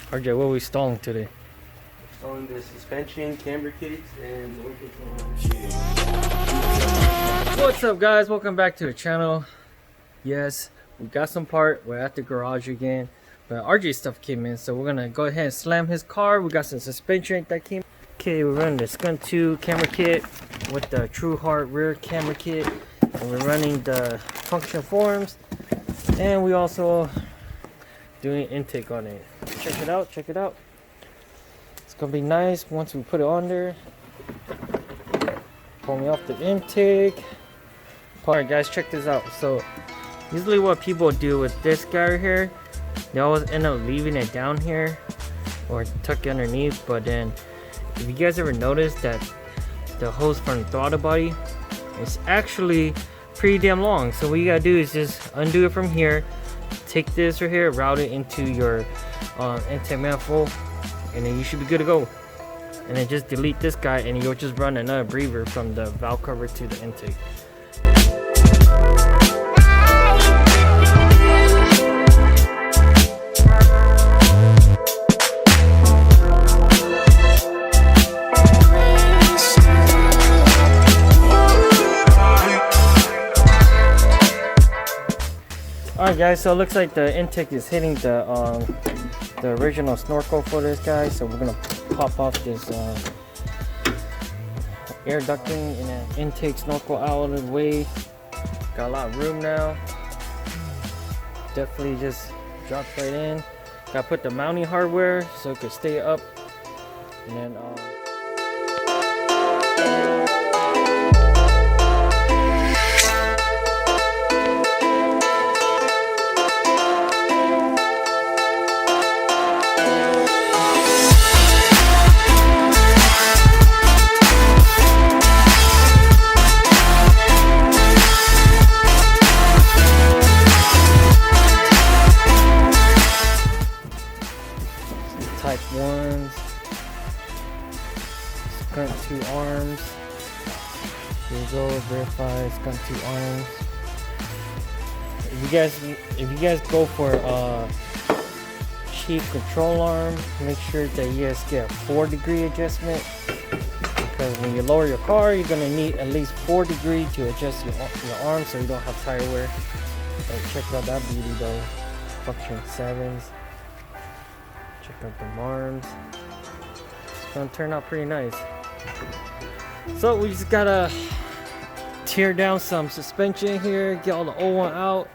RJ, what are we installing today? Installing the suspension, camber kits, and What's up, guys? Welcome back to the channel. Yes, we got some part. We're at the garage again, but RJ stuff came in, so we're gonna go ahead and slam his car. We got some suspension that came. Okay, we're running the Skunk2 Camber kit with the True Heart rear camera kit, and we're running the Function&Forms, and we also doing intake on it. Check it out, check it out. It's gonna be nice once we put it on there. Pull me off the intake. Alright guys, check this out. So usually what people do with this guy right here, they always end up leaving it down here or tuck it underneath. But then if you guys ever notice that the hose from the throttle body is actually pretty damn long, so what you gotta do is just undo it from here, take this right here, route it into your intake manifold, and then you should be good to go. And then just delete this guy and you'll just run another breather from the valve cover to the intake. Alright guys, so it looks like the intake is hitting the original snorkel for this guy, so we're gonna pop off this air ducting and then intake snorkel out of the way. Got a lot of room now. Definitely just drops right in. Gotta put the mounting hardware so it could stay up, and then type 1s, Skunk2 arms. Here we go, verify Skunk2 arms. If you guys go for cheap control arm, make sure that you guys get a 4-degree adjustment, because when you lower your car, you're gonna need at least 4 degrees to adjust your arm so you don't have tire wear. And check out that beauty though, Function&7s. Check out the arms. It's gonna turn out pretty nice. So we just gotta tear down some suspension here, get all the old one out,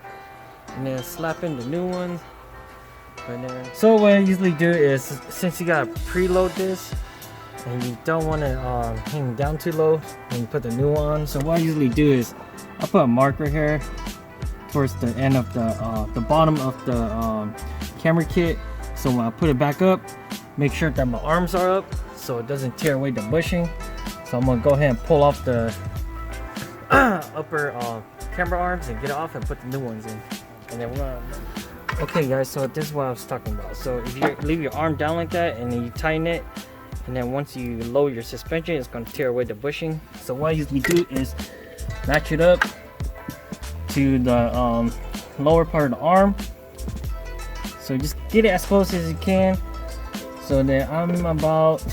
and then slap in the new ones. So what I usually do is, since you gotta preload this and you don't want to hang down too low when you put the new one on, so what I usually do is I put a marker here towards the end of the bottom of the camera kit. So when I put it back up, make sure that my arms are up so it doesn't tear away the bushing. So I'm gonna go ahead and pull off the upper camber arms and get it off and put the new ones in. And then we're gonna... Okay guys, so this is what I was talking about. So if you leave your arm down like that and then you tighten it, and then once you lower your suspension, it's gonna tear away the bushing. So what I usually do is match it up to the lower part of the arm. So just get it as close as you can. So then I'm about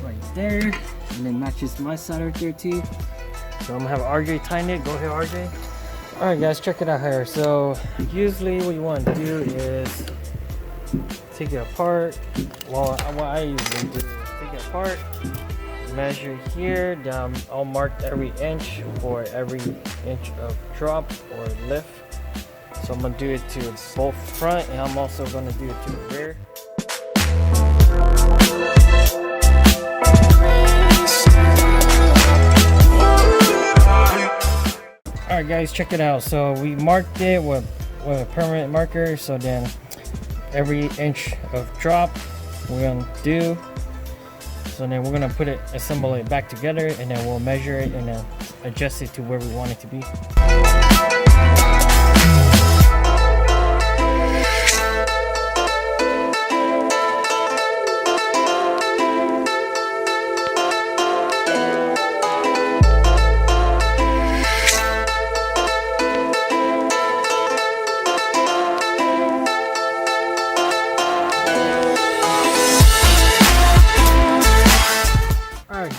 right there, and then matches my side right there too. So I'm gonna have RJ tighten it. Go ahead, RJ. All right, guys, check it out here. So usually what you want to do is take it apart. Well, what I usually do is take it apart, measure here. Down, I'll mark every inch for every inch of drop or lift. So I'm going to do it to both front, and I'm also going to do it to the rear. Alright guys, check it out. So we marked it with a permanent marker, so then every inch of drop we're going to do. So then we're going to put it, assemble it back together, and then we'll measure it and then adjust it to where we want it to be.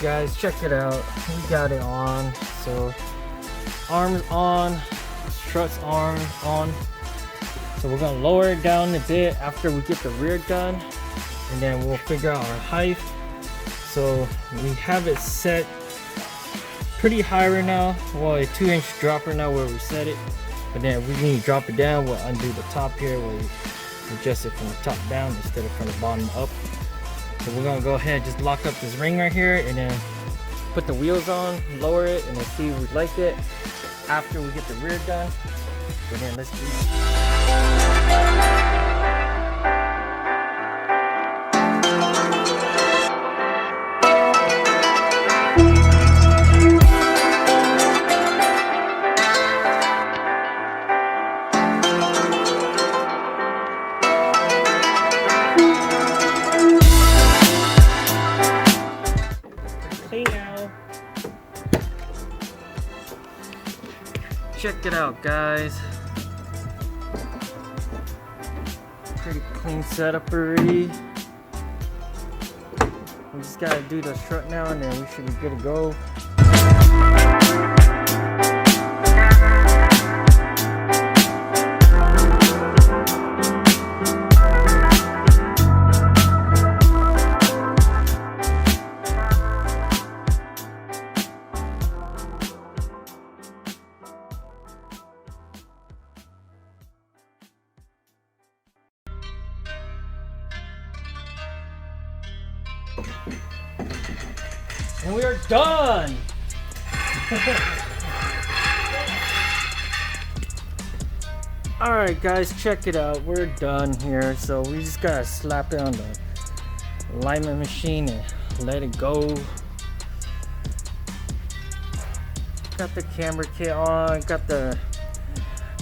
guys, check it out. We got it on. So arms on, struts arm on. So we're gonna lower it down a bit after we get the rear done, and then we'll figure out our height. So we have it set pretty high right now. Well, a 2-inch drop right now where we set it, but then if we need to drop it down, we'll undo the top here where we adjust it from the top down instead of from the bottom up. So we're gonna go ahead and just lock up this ring right here and then put the wheels on, lower it, and then see if we like it after we get the rear done. So then let's do it. Check it out, guys. Pretty clean setup already. We just gotta do the strut now and then we should be good to go. And we are done! Alright guys, check it out. We're done here. So we just gotta slap it on the alignment machine and let it go. Got the camber kit on, got the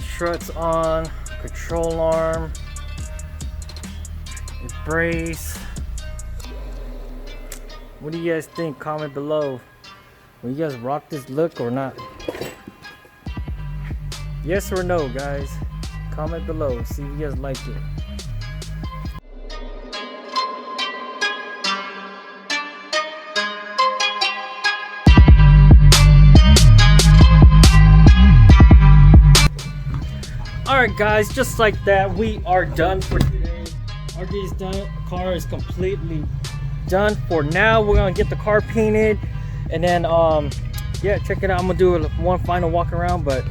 struts on, control arm, the brace. What do you guys think? Comment below. Will you guys rock this look or not? Yes or no, guys? Comment below. See if you guys like it. Alright guys, just like that, we are done for today. RJ's done. The car is completely done for now. We're gonna get the car painted and then yeah, check it out. I'm gonna do one final walk around, but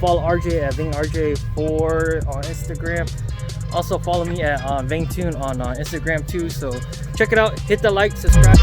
follow RJ at VingRJ4 on Instagram. Also follow me at VingTune on Instagram too. So check it out, hit the like, subscribe.